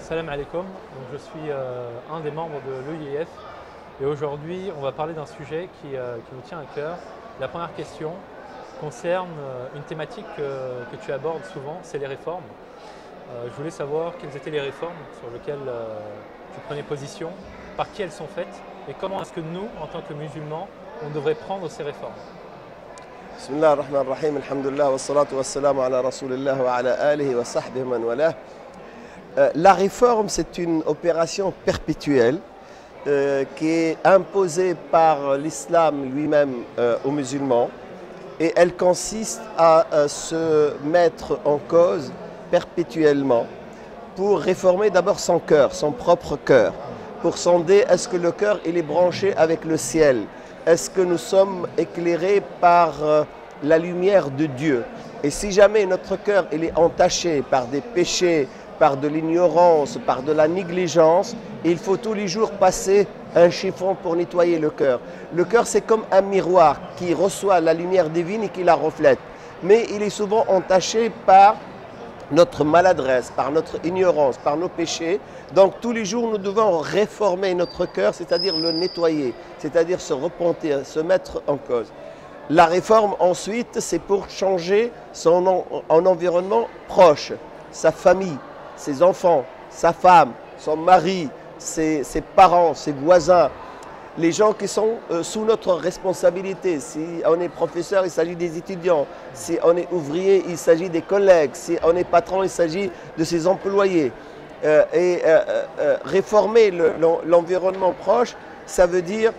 Salam alaikum, donc, je suis un des membres de l'EIF et aujourd'hui on va parler d'un sujet qui nous tient à cœur. La première question concerne une thématique que tu abordes souvent, c'est les réformes. Je voulais savoir quelles étaient les réformes sur lesquelles tu prenais position, par qui elles sont faites et comment est-ce que nous, en tant que musulmans, on devrait prendre ces réformes. Bismillah ar-Rahman ar-Rahim, alhamdulillah, wa salatu wa salam ala rasulillah wa ala alihi wa sahbihi man walah. La réforme, c'est une opération perpétuelle qui est imposée par l'islam lui-même aux musulmans et elle consiste à se mettre en cause perpétuellement pour réformer d'abord son cœur, son propre cœur, pour sonder est-ce que le cœur il est branché avec le ciel, est-ce que nous sommes éclairés par la lumière de Dieu. Et si jamais notre cœur il est entaché par des péchés, par de l'ignorance, par de la négligence, il faut tous les jours passer un chiffon pour nettoyer le cœur. Le cœur, c'est comme un miroir qui reçoit la lumière divine et qui la reflète. Mais il est souvent entaché par notre maladresse, par notre ignorance, par nos péchés. Donc tous les jours, nous devons réformer notre cœur, c'est-à-dire le nettoyer, c'est-à-dire se repentir, se mettre en cause. La réforme, ensuite, c'est pour changer son environnement proche, sa famille, ses enfants, sa femme, son mari, ses parents, ses voisins, les gens qui sont sous notre responsabilité. Si on est professeur, il s'agit des étudiants. Si on est ouvrier, il s'agit des collègues. Si on est patron, il s'agit de ses employés. Réformer l'environnement proche, ça veut dire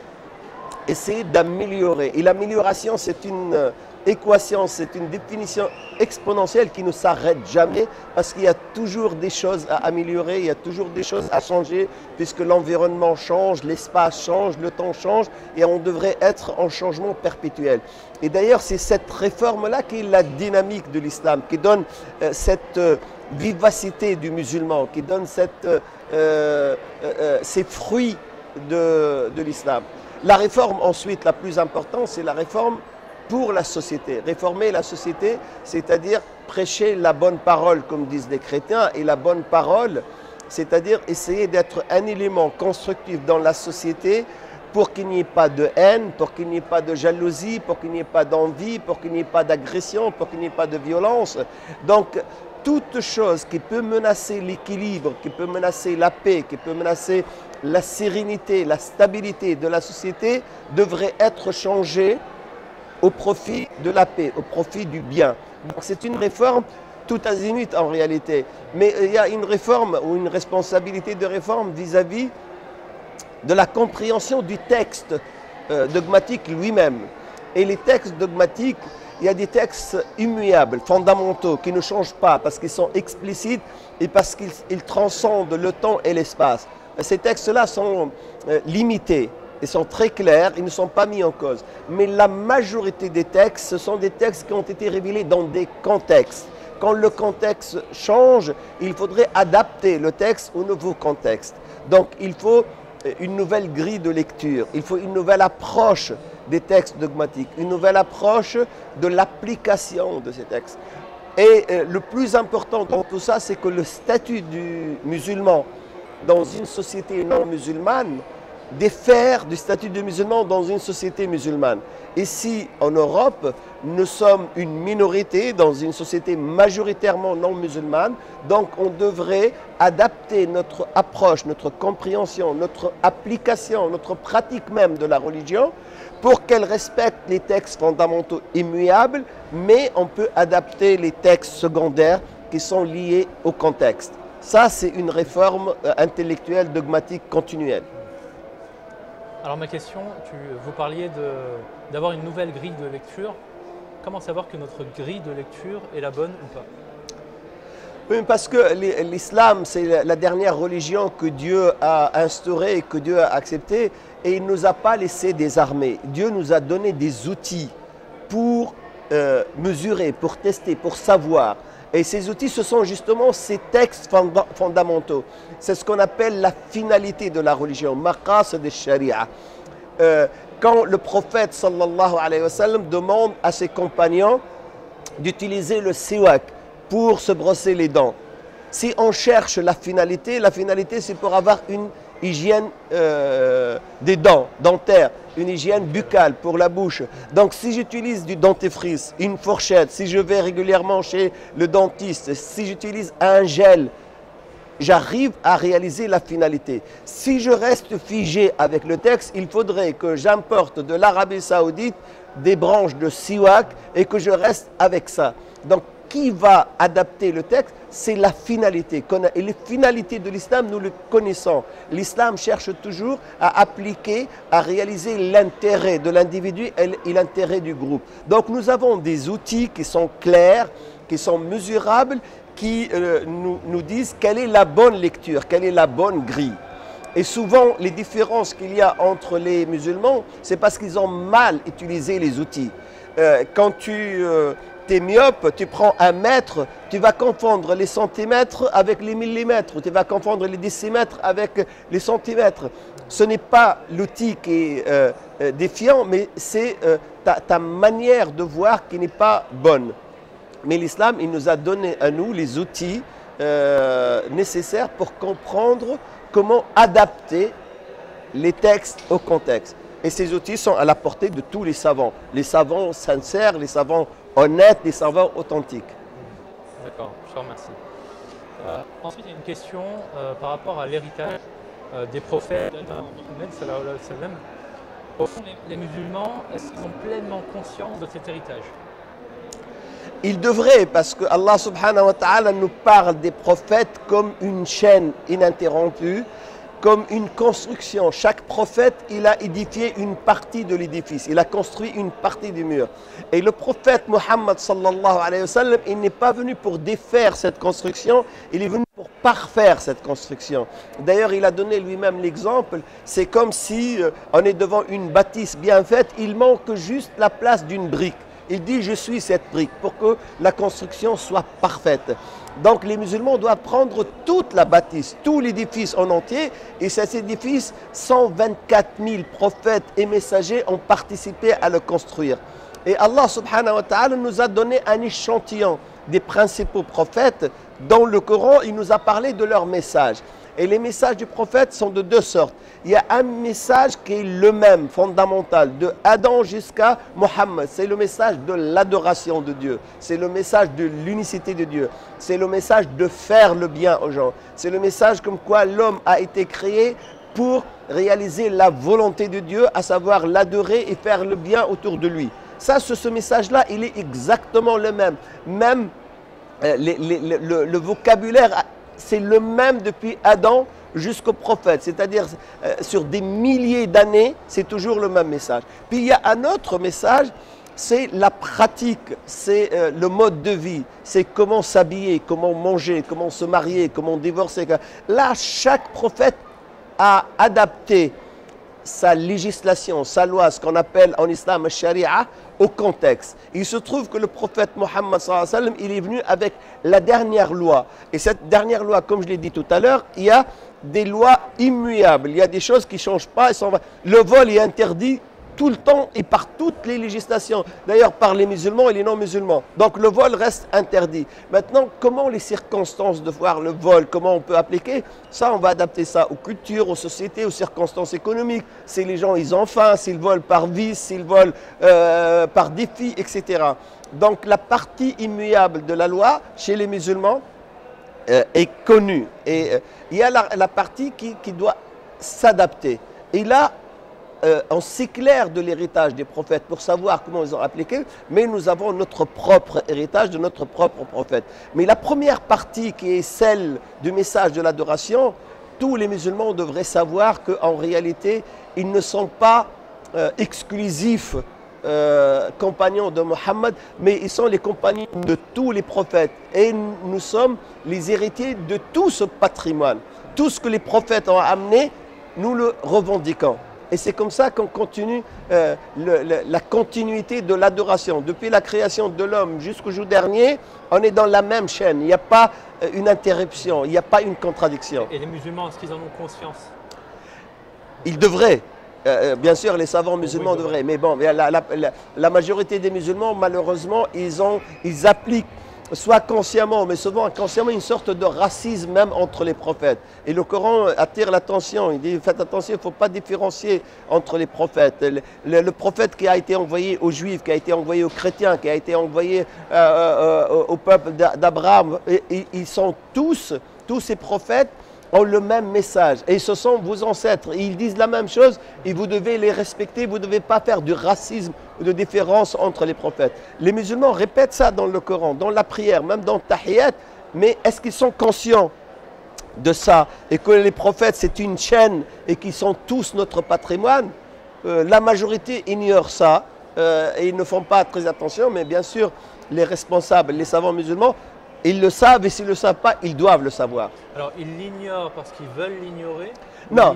essayer d'améliorer. Et l'amélioration, c'est une équation, c'est une définition exponentielle qui ne s'arrête jamais parce qu'il y a toujours des choses à améliorer, il y a toujours des choses à changer puisque l'environnement change, l'espace change, le temps change et on devrait être en changement perpétuel. Et d'ailleurs, c'est cette réforme-là qui est la dynamique de l'islam, qui donne cette vivacité du musulman, qui donne ces fruits de l'islam. La réforme ensuite, la plus importante, c'est la réforme pour la société. Réformer la société, c'est-à-dire prêcher la bonne parole, comme disent les chrétiens, et la bonne parole, c'est-à-dire essayer d'être un élément constructif dans la société pour qu'il n'y ait pas de haine, pour qu'il n'y ait pas de jalousie, pour qu'il n'y ait pas d'envie, pour qu'il n'y ait pas d'agression, pour qu'il n'y ait pas de violence. Donc, toute chose qui peut menacer l'équilibre, qui peut menacer la paix, qui peut menacer la sérénité, la stabilité de la société devrait être changée au profit de la paix, au profit du bien. Donc c'est une réforme tout azimut en réalité. Mais il y a une réforme ou une responsabilité de réforme vis-à-vis de la compréhension du texte dogmatique lui-même. Et les textes dogmatiques, il y a des textes immuables, fondamentaux, qui ne changent pas parce qu'ils sont explicites et parce qu'ils transcendent le temps et l'espace. Ces textes-là sont limités. Ils sont très clairs, ils ne sont pas mis en cause. Mais la majorité des textes, ce sont des textes qui ont été révélés dans des contextes. Quand le contexte change, il faudrait adapter le texte au nouveau contexte. Donc il faut une nouvelle grille de lecture, il faut une nouvelle approche des textes dogmatiques, une nouvelle approche de l'application de ces textes. Et le plus important dans tout ça, c'est que le statut du musulman dans une société non musulmane diffère du statut de musulman dans une société musulmane. Ici, en Europe, nous sommes une minorité dans une société majoritairement non musulmane, donc on devrait adapter notre approche, notre compréhension, notre application, notre pratique même de la religion pour qu'elle respecte les textes fondamentaux immuables, mais on peut adapter les textes secondaires qui sont liés au contexte. Ça, c'est une réforme intellectuelle, dogmatique, continuelle. Alors ma question, vous parliez d'avoir une nouvelle grille de lecture. Comment savoir que notre grille de lecture est la bonne ou pas? Oui, parce que l'islam, c'est la dernière religion que Dieu a instaurée et que Dieu a acceptée. Et il ne nous a pas laissé désarmer. Dieu nous a donné des outils pour mesurer, pour tester, pour savoir. Et ces outils, ce sont justement ces textes fondamentaux. C'est ce qu'on appelle la finalité de la religion, maqasid al-sharia. Quand le prophète sallallahu alayhi wa sallam demande à ses compagnons d'utiliser le siwak pour se brosser les dents, Si on cherche la finalité c'est pour avoir une hygiène des dents, dentaires, une hygiène buccale pour la bouche. Donc si j'utilise du dentifrice, une fourchette, si je vais régulièrement chez le dentiste, si j'utilise un gel, j'arrive à réaliser la finalité. Si je reste figé avec le texte, il faudrait que j'importe de l'Arabie Saoudite des branches de siwak et que je reste avec ça. Donc, qui va adapter le texte? C'est la finalité. Et les finalités de l'islam, nous le connaissons. L'islam cherche toujours à appliquer, à réaliser l'intérêt de l'individu et l'intérêt du groupe. Donc, nous avons des outils qui sont clairs, qui sont mesurables, qui nous disent quelle est la bonne lecture, quelle est la bonne grille. Et souvent, les différences qu'il y a entre les musulmans, c'est parce qu'ils ont mal utilisé les outils. Quand tu es myope, tu prends un mètre, tu vas confondre les centimètres avec les millimètres, tu vas confondre les décimètres avec les centimètres. Ce n'est pas l'outil qui est défiant, mais c'est ta manière de voir qui n'est pas bonne. Mais l'islam, il nous a donné à nous les outils nécessaires pour comprendre comment adapter les textes au contexte. Et ces outils sont à la portée de tous les savants sincères, les savants honnêtes, les savants authentiques. D'accord, je te remercie. Ensuite, il y a une question par rapport à l'héritage des prophètes, Mohammed. Au fond, les musulmans, est-ce qu'ils sont pleinement conscients de cet héritage? Il devrait, parce que Allah subhanahu wa ta'ala nous parle des prophètes comme une chaîne ininterrompue, comme une construction. Chaque prophète, il a édifié une partie de l'édifice, il a construit une partie du mur. Et le prophète Mohammed sallallahu alayhi wa sallam, il n'est pas venu pour défaire cette construction, il est venu pour parfaire cette construction. D'ailleurs, il a donné lui-même l'exemple, c'est comme si on est devant une bâtisse bien faite, il manque juste la place d'une brique. Il dit, je suis cette brique pour que la construction soit parfaite. Donc les musulmans doivent prendre toute la bâtisse, tout l'édifice en entier. Et cet édifice, 124 000 prophètes et messagers ont participé à le construire. Et Allah subhanahu wa ta'ala nous a donné un échantillon des principaux prophètes. Dans le Coran, il nous a parlé de leur message. Et les messages du prophète sont de deux sortes. Il y a un message qui est le même, fondamental, de Adam jusqu'à Mohammed. C'est le message de l'adoration de Dieu. C'est le message de l'unicité de Dieu. C'est le message de faire le bien aux gens. C'est le message comme quoi l'homme a été créé pour réaliser la volonté de Dieu, à savoir l'adorer et faire le bien autour de lui. Ça, ce message-là, il est exactement le même. Même le vocabulaire, c'est le même depuis Adam jusqu'au prophète, c'est-à-dire sur des milliers d'années, c'est toujours le même message. Puis il y a un autre message, c'est la pratique, c'est le mode de vie, c'est comment s'habiller, comment manger, comment se marier, comment divorcer. Là, chaque prophète a adapté sa législation, sa loi, ce qu'on appelle en islam le sharia, au contexte. Il se trouve que le prophète Mohammed sallallahu alayhi wa sallam, il est venu avec la dernière loi. Et cette dernière loi, comme je l'ai dit tout à l'heure, il y a des lois immuables. Il y a des choses qui ne changent pas. Le vol est interdit tout le temps et par toutes les législations. D'ailleurs, par les musulmans et les non-musulmans. Donc le vol reste interdit. Maintenant, comment les circonstances de voir le vol, comment on peut appliquer ça, on va adapter ça aux cultures, aux sociétés, aux circonstances économiques. Si les gens, ils ont faim, s'ils volent par vice, s'ils volent par défi, etc. Donc la partie immuable de la loi, chez les musulmans, est connue. Et il y a la partie qui doit s'adapter. Et là, on s'éclaire de l'héritage des prophètes pour savoir comment ils ont appliqué, mais nous avons notre propre héritage de notre propre prophète. Mais la première partie qui est celle du message de l'adoration, tous les musulmans devraient savoir qu'en réalité, ils ne sont pas exclusifs compagnons de Mohammed, mais ils sont les compagnons de tous les prophètes. Et nous sommes les héritiers de tout ce patrimoine. Tout ce que les prophètes ont amené, nous le revendiquons. Et c'est comme ça qu'on continue la continuité de l'adoration. Depuis la création de l'homme jusqu'au jour dernier, on est dans la même chaîne. Il n'y a pas une interruption, il n'y a pas une contradiction. Et les musulmans, est-ce qu'ils en ont conscience? Ils devraient. Bien sûr, les savants musulmans devraient. Mais bon, la majorité des musulmans, malheureusement, ils appliquent soit consciemment, mais souvent inconsciemment, une sorte de racisme même entre les prophètes. Et le Coran attire l'attention, il dit faites attention, il ne faut pas différencier entre les prophètes. Le prophète qui a été envoyé aux Juifs, qui a été envoyé aux chrétiens, qui a été envoyé au peuple d'Abraham, ils sont tous ces prophètes ont le même message et ce sont vos ancêtres. Ils disent la même chose et vous devez les respecter, vous ne devez pas faire du racisme ou de différence entre les prophètes. Les musulmans répètent ça dans le Coran, dans la prière, même dans le Tahiyat, mais est-ce qu'ils sont conscients de ça et que les prophètes c'est une chaîne et qu'ils sont tous notre patrimoine? La majorité ignore ça et ils ne font pas très attention, mais bien sûr les responsables, les savants musulmans, ils le savent et s'ils ne le savent pas, ils doivent le savoir. Alors, ils l'ignorent parce qu'ils veulent l'ignorer? Non,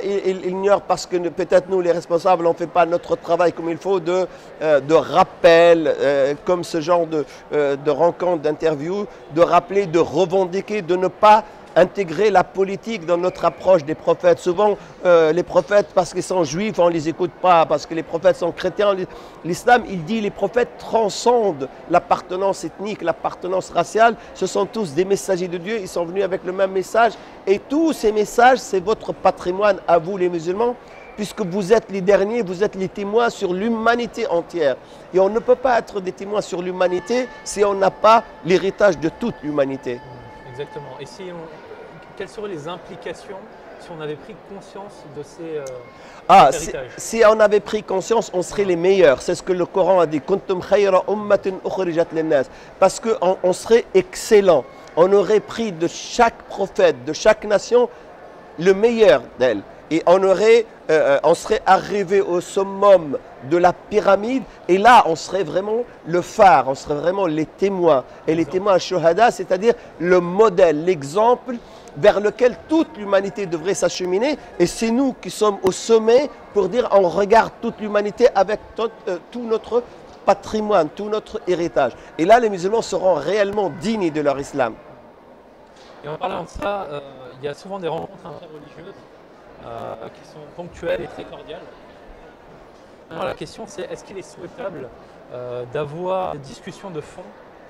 ils ignorent parce que peut-être nous, les responsables, on ne fait pas notre travail comme il faut de rappel, comme ce genre de rencontre, d'interview, de rappeler, de revendiquer, de ne pas intégrer la politique dans notre approche des prophètes. Souvent, les prophètes, parce qu'ils sont juifs, on ne les écoute pas, parce que les prophètes sont chrétiens. L'islam, il dit les prophètes transcendent l'appartenance ethnique, l'appartenance raciale. Ce sont tous des messagers de Dieu, ils sont venus avec le même message. Et tous ces messages, c'est votre patrimoine à vous les musulmans, puisque vous êtes les derniers, vous êtes les témoins sur l'humanité entière. Et on ne peut pas être des témoins sur l'humanité si on n'a pas l'héritage de toute l'humanité. Exactement. Et quelles seraient les implications si on avait pris conscience de ces héritages? Si on avait pris conscience, on serait les meilleurs. C'est ce que le Coran a dit. Kuntum khayra ummatin ukhrijat linnas. Parce qu'on serait excellent. On aurait pris de chaque prophète, de chaque nation, le meilleur d'elle. Et on serait arrivé au summum de la pyramide. Et là, on serait vraiment le phare, on serait vraiment les témoins. Et les témoins shuhada, c'est-à-dire le modèle, l'exemple vers lequel toute l'humanité devrait s'acheminer. Et c'est nous qui sommes au sommet pour dire on regarde toute l'humanité avec tout notre patrimoine, tout notre héritage. Et là, les musulmans seront réellement dignes de leur islam. Et en parlant de ça, il y a souvent des rencontres interreligieuses qui sont ponctuelles et très cordiales. Alors la question c'est, est-ce qu'il est souhaitable d'avoir des discussions de fond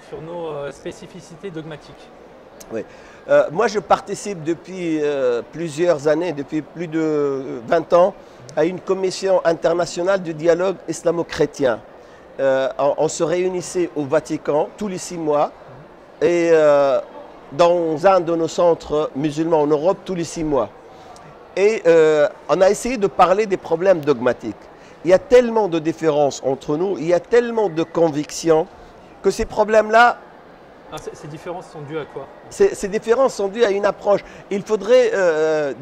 sur nos spécificités dogmatiques? Oui. Moi je participe depuis plusieurs années, depuis plus de 20 ans, à une commission internationale de dialogue islamo-chrétien. On se réunissait au Vatican tous les 6 mois et dans un de nos centres musulmans en Europe tous les 6 mois. Et on a essayé de parler des problèmes dogmatiques. Il y a tellement de différences entre nous, il y a tellement de convictions que ces problèmes-là... Ces différences sont dues à quoi? Ces différences sont dues à une approche. Il faudrait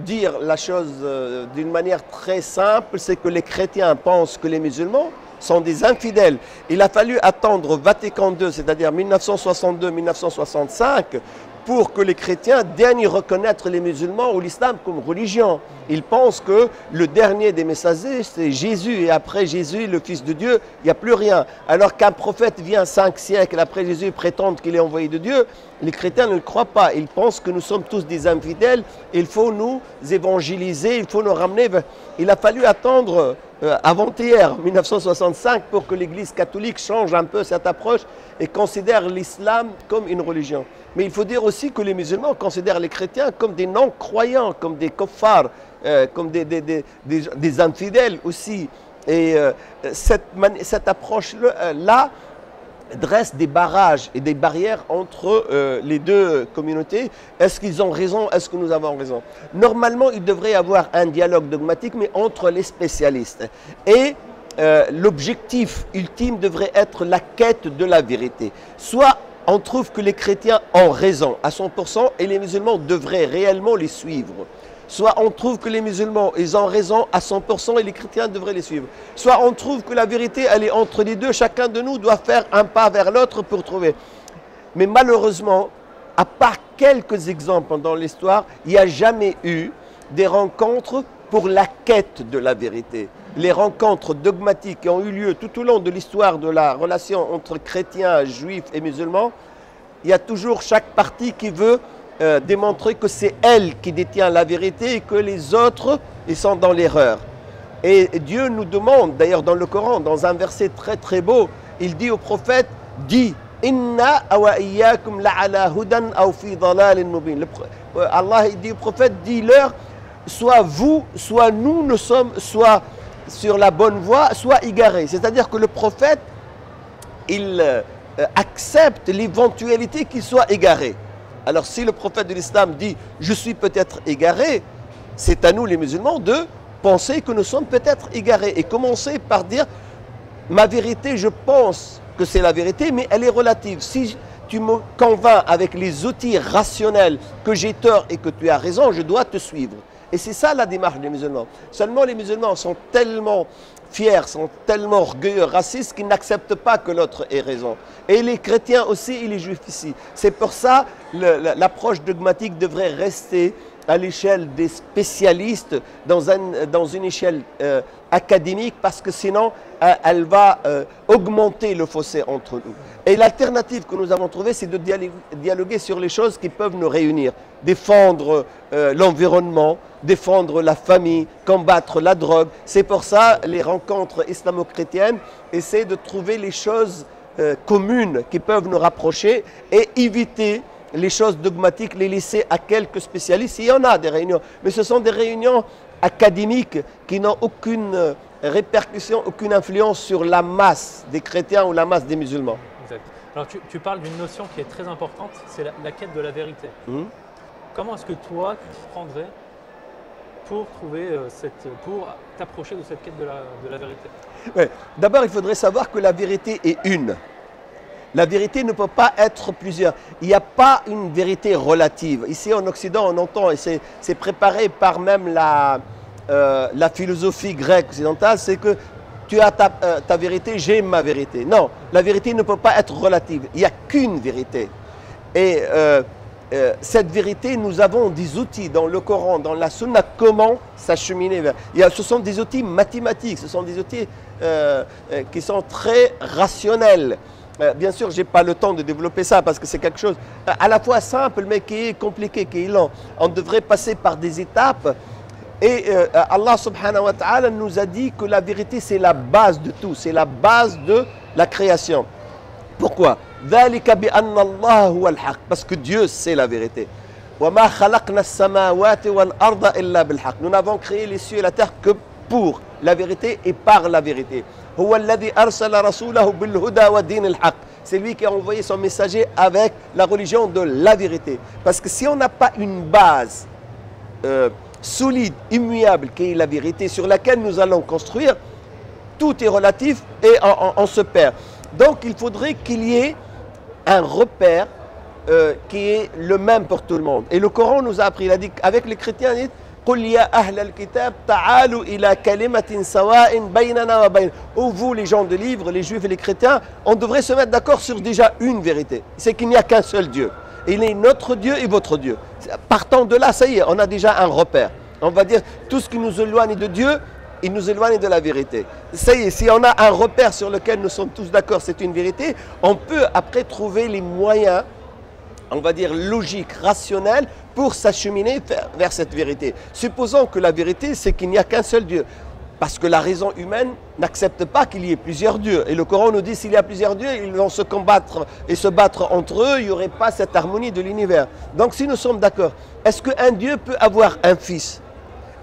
dire la chose d'une manière très simple, c'est que les chrétiens pensent que les musulmans sont des infidèles. Il a fallu attendre Vatican II, c'est-à-dire 1962-1965, pour que les chrétiens daignent reconnaître les musulmans ou l'islam comme religion. Ils pensent que le dernier des messagers, c'est Jésus, et après Jésus, le Fils de Dieu, il n'y a plus rien. Alors qu'un prophète vient 5 siècles après Jésus et prétend qu'il est envoyé de Dieu, les chrétiens ne le croient pas. Ils pensent que nous sommes tous des infidèles, il faut nous évangéliser, il faut nous ramener. Il a fallu attendre avant-hier, 1965, pour que l'Église catholique change un peu cette approche et considère l'islam comme une religion. Mais il faut dire aussi que les musulmans considèrent les chrétiens comme des non-croyants, comme des kuffars, comme des infidèles aussi. Et cette approche-là dresse des barrages et des barrières entre les deux communautés. Est-ce qu'ils ont raison? Est-ce que nous avons raison? Normalement, il devrait y avoir un dialogue dogmatique, mais entre les spécialistes. Et l'objectif ultime devrait être la quête de la vérité. Soit on trouve que les chrétiens ont raison à 100% et les musulmans devraient réellement les suivre. Soit on trouve que les musulmans, ils ont raison à 100% et les chrétiens devraient les suivre. Soit on trouve que la vérité, elle est entre les deux. Chacun de nous doit faire un pas vers l'autre pour trouver. Mais malheureusement, à part quelques exemples dans l'histoire, il n'y a jamais eu des rencontres pour la quête de la vérité. Les rencontres dogmatiques qui ont eu lieu tout au long de l'histoire de la relation entre chrétiens, juifs et musulmans, il y a toujours chaque partie qui veut démontrer que c'est elle qui détient la vérité et que les autres, ils sont dans l'erreur. Et Dieu nous demande, d'ailleurs dans le Coran, dans un verset très très beau, il dit au prophète, dis Inna wa iyyakum la'ala hudan aw fi dalalin mubin. Allah il dit au prophète, dis-leur, soit vous, soit nous, nous sommes soit sur la bonne voie, soit égarés. C'est-à-dire que le prophète, il accepte l'éventualité qu'il soit égaré. Alors si le prophète de l'islam dit « je suis peut-être égaré », c'est à nous les musulmans de penser que nous sommes peut-être égarés et commencer par dire « ma vérité, je pense que c'est la vérité, mais elle est relative. Si tu me convaincs avec les outils rationnels que j'ai tort et que tu as raison, je dois te suivre. » Et c'est ça la démarche des musulmans. Seulement les musulmans sont tellement fiers, sont tellement orgueilleux, racistes, qu'ils n'acceptent pas que l'autre ait raison. Et les chrétiens aussi et les juifs ici. C'est pour ça que l'approche dogmatique devrait rester à l'échelle des spécialistes, dans une échelle académique, parce que sinon, elle va augmenter le fossé entre nous. Et l'alternative que nous avons trouvée, c'est de dialoguer sur les choses qui peuvent nous réunir. Défendre l'environnement, défendre la famille, combattre la drogue. C'est pour ça les rencontres islamo-chrétiennes essaient de trouver les choses communes qui peuvent nous rapprocher et éviter les choses dogmatiques, les laisser à quelques spécialistes. Il y en a des réunions, mais ce sont des réunions académiques qui n'ont aucune répercussion, aucune influence sur la masse des chrétiens ou la masse des musulmans. Exact. Alors tu parles d'une notion qui est très importante, c'est la quête de la vérité. Comment est-ce que toi, tu te prendrais pour pour t'approcher de cette quête de la vérité? Ouais. D'abord, il faudrait savoir que la vérité est une. La vérité ne peut pas être plusieurs. Il n'y a pas une vérité relative. Ici en Occident, on entend, et c'est préparé par même la philosophie grecque occidentale, c'est que tu as ta vérité, j'ai ma vérité. Non, la vérité ne peut pas être relative. Il n'y a qu'une vérité. Et cette vérité, nous avons des outils dans le Coran, dans la Sunna, comment s'acheminer vers. Ce sont des outils mathématiques, ce sont des outils qui sont très rationnels. Bien sûr, je n'ai pas le temps de développer ça parce que c'est quelque chose à la fois simple mais qui est compliqué, qui est lent. On devrait passer par des étapes et Allah subhanahu wa ta'ala nous a dit que la vérité c'est la base de tout, c'est la base de la création. Pourquoi? Parce que Dieu c'est la vérité. Nous n'avons créé les cieux et la terre que pour la vérité et par la vérité. C'est lui qui a envoyé son messager avec la religion de la vérité. Parce que si on n'a pas une base solide, immuable, qui est la vérité, sur laquelle nous allons construire, tout est relatif et on se perd. Donc il faudrait qu'il y ait un repère qui est le même pour tout le monde. Et le Coran nous a appris, il a dit avec les chrétiens, il dit, ou vous les gens de livre, les juifs et les chrétiens, on devrait se mettre d'accord sur déjà une vérité, c'est qu'il n'y a qu'un seul Dieu. Il est notre Dieu et votre Dieu. Partant de là, ça y est, on a déjà un repère. On va dire tout ce qui nous éloigne de Dieu, il nous éloigne de la vérité. Ça y est, si on a un repère sur lequel nous sommes tous d'accord, c'est une vérité, on peut après trouver les moyens, on va dire logiques, rationnels, pour s'acheminer vers cette vérité. Supposons que la vérité, c'est qu'il n'y a qu'un seul Dieu. Parce que la raison humaine n'accepte pas qu'il y ait plusieurs dieux. Et le Coran nous dit s'il y a plusieurs dieux, ils vont se combattre et se battre entre eux, il n'y aurait pas cette harmonie de l'univers. Donc si nous sommes d'accord, est-ce qu'un Dieu peut avoir un fils?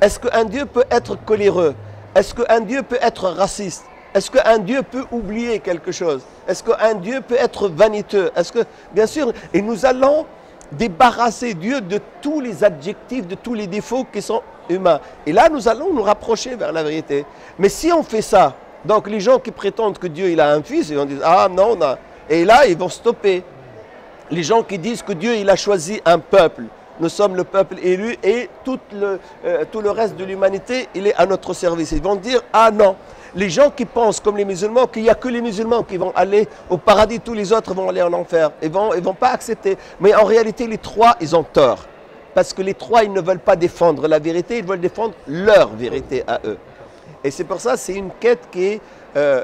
Est-ce qu'un Dieu peut être coléreux? Est-ce qu'un Dieu peut être raciste? Est-ce qu'un Dieu peut oublier quelque chose? Est-ce qu'un Dieu peut être vaniteux? Est-ce que, bien sûr, et nous allons débarrasser Dieu de tous les adjectifs, de tous les défauts qui sont humains. Et là, nous allons nous rapprocher vers la vérité. Mais si on fait ça, donc les gens qui prétendent que Dieu il a un fils, ils vont dire ah non, non. Et là, ils vont stopper. Les gens qui disent que Dieu il a choisi un peuple, nous sommes le peuple élu et tout le reste de l'humanité, il est à notre service. Ils vont dire ah non. Les gens qui pensent comme les musulmans qu'il n'y a que les musulmans qui vont aller au paradis, tous les autres vont aller en enfer. Ils vont pas accepter. Mais en réalité, les trois, ils ont tort. Parce que les trois, ils ne veulent pas défendre la vérité, ils veulent défendre leur vérité à eux. Et c'est pour ça, c'est une quête qui est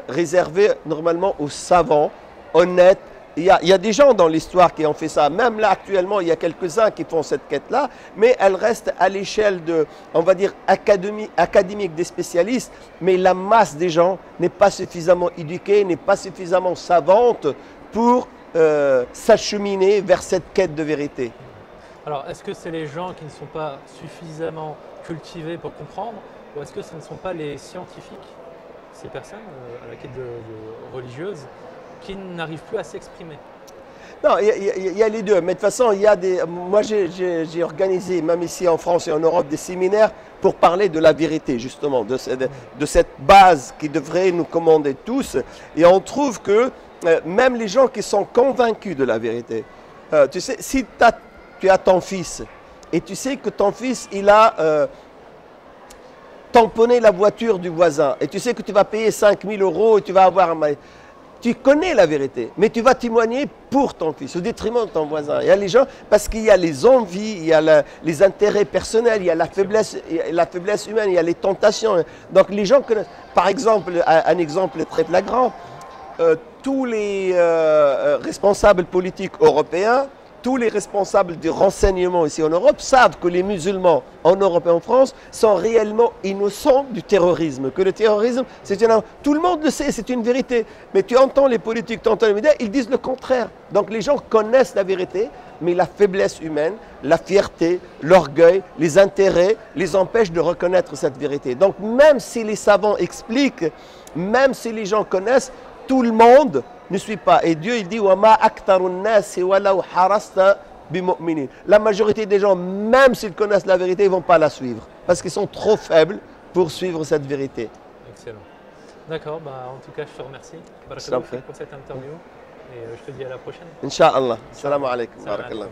réservée normalement aux savants, honnêtes. Il y a des gens dans l'histoire qui ont fait ça. Même là, actuellement, il y a quelques-uns qui font cette quête-là, mais elle reste à l'échelle de, on va dire, académique des spécialistes. Mais la masse des gens n'est pas suffisamment éduquée, n'est pas suffisamment savante pour s'acheminer vers cette quête de vérité. Alors, est-ce que c'est les gens qui ne sont pas suffisamment cultivés pour comprendre, ou est-ce que ce ne sont pas les scientifiques, ces personnes à la quête religieuse, qui n'arrivent plus à s'exprimer? Non, il y a les deux. Mais de toute façon, il y a des. Moi, j'ai organisé, même ici en France et en Europe, des séminaires pour parler de la vérité, justement, de cette base qui devrait nous commander tous. Et on trouve que même les gens qui sont convaincus de la vérité, tu sais, si tu as ton fils et tu sais que ton fils, il a tamponné la voiture du voisin et tu sais que tu vas payer 5 000 € et tu vas avoir un. Tu connais la vérité, mais tu vas témoigner pour ton fils, au détriment de ton voisin. Il y a les gens, parce qu'il y a les envies, il y a les intérêts personnels, il y a la faiblesse humaine, il y a les tentations. Donc les gens connaissent. Par exemple, un exemple très flagrant, tous les responsables politiques européens, tous les responsables du renseignement ici en Europe savent que les musulmans en Europe et en France sont réellement innocents du terrorisme. Que le terrorisme, tout le monde le sait, c'est une vérité. Mais tu entends les politiques, tu entends les médias, ils disent le contraire. Donc les gens connaissent la vérité, mais la faiblesse humaine, la fierté, l'orgueil, les intérêts les empêchent de reconnaître cette vérité. Donc même si les savants expliquent, même si les gens connaissent, tout le monde ne suit pas. Et Dieu, il dit la majorité des gens, même s'ils connaissent la vérité, ils ne vont pas la suivre. Parce qu'ils sont trop faibles pour suivre cette vérité. Excellent. D'accord, en tout cas, je te remercie. Barakallahu fik pour cette interview. Et je te dis à la prochaine. Inch'Allah. Salam alaikum. Barakallahu.